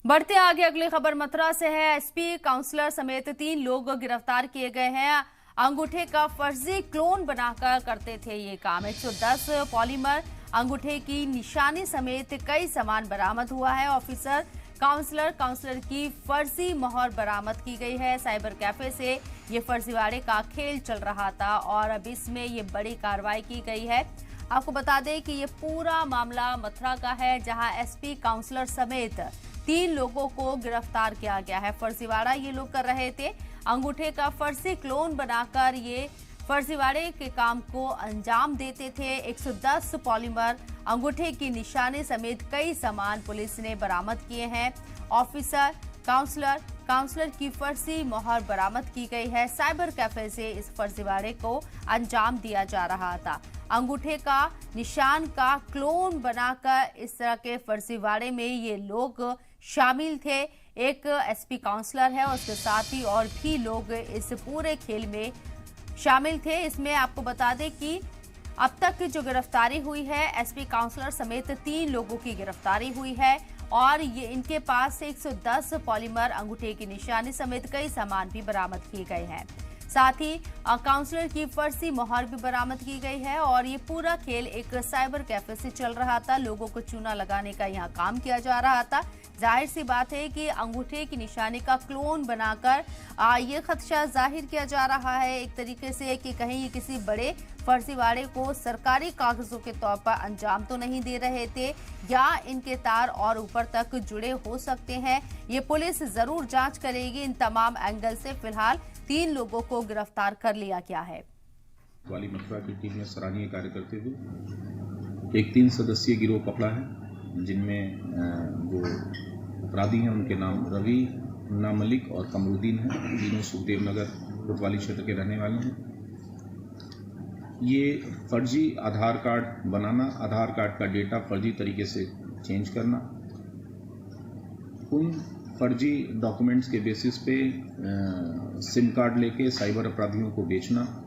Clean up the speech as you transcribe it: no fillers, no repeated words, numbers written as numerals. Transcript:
बढ़ते आगे अगली खबर मथुरा से है। एसपी काउंसलर समेत 3 लोग गिरफ्तार किए गए हैं। अंगूठे का फर्जी क्लोन बनाकर करते थे ये काम। 110 पॉलीमर अंगूठे की निशानी समेत कई सामान बरामद हुआ है। ऑफिसर काउंसलर की फर्जी मोहर बरामद की गई है। साइबर कैफे से ये फर्जीवाड़े का खेल चल रहा था और अब इसमें ये बड़ी कार्रवाई की गई है। आपको बता दें कि ये पूरा मामला मथुरा का है, जहां एसपी काउंसलर समेत 3 लोगों को गिरफ्तार किया गया है। फर्जीवाड़ा ये लोग कर रहे थे। अंगूठे का फर्जी क्लोन बनाकर ये फर्जीवाड़े के काम को अंजाम देते थे। 110 पॉलीमर अंगूठे की निशानी समेत कई सामान पुलिस ने बरामद किए हैं। ऑफिसर काउंसलर की फर्जी मोहर बरामद की गई है। साइबर कैफे से इस फर्जीवाड़े को अंजाम दिया जा रहा था। अंगूठे का निशान का क्लोन बनाकर इस तरह के फर्जीवाड़े में ये लोग शामिल थे। एक एसपी काउंसलर है, उसके साथ ही और भी लोग इस पूरे खेल में शामिल थे। इसमें आपको बता दें कि अब तक जो गिरफ्तारी हुई है, एसपी काउंसलर समेत 3 लोगों की गिरफ्तारी हुई है और ये इनके पास से 110 पॉलीमर अंगूठे की निशानी समेत कई सामान भी बरामद किए गए हैं। साथ ही काउंसलर की फर्जी मोहर भी बरामद की गई है और ये पूरा खेल एक साइबर कैफे से चल रहा था। लोगों को चूना लगाने का यहाँ काम किया जा रहा था। जाहिर सी बात है कि अंगूठे की निशानी का क्लोन बनाकर ये खदशा जाहिर किया जा रहा है एक तरीके से कि कहीं ये किसी बड़े फर्जीवाड़े को सरकारी कागजों के तौर पर अंजाम तो नहीं दे रहे थे, या इनके तार और ऊपर तक जुड़े हो सकते हैं। ये पुलिस जरूर जांच करेगी इन तमाम एंगल से। फिलहाल 3 लोगों को गिरफ्तार कर लिया गया है। वाली मथुरा की टीम ने सराहनीय कार्य करते हुए एक 3 सदस्यीय गिरोह पकड़ा है, जिनमें जो अपराधी हैं उनके नाम रवि, मुन्ना मलिक और कमरुद्दीन हैं। तीनों सुखदेव नगर कोतवाली क्षेत्र के रहने वाले हैं। ये फर्जी आधार कार्ड बनाना, आधार कार्ड का डेटा फर्जी तरीके से चेंज करना, उन फर्जी डॉक्यूमेंट्स के बेसिस पे सिम कार्ड लेके साइबर अपराधियों को बेचना,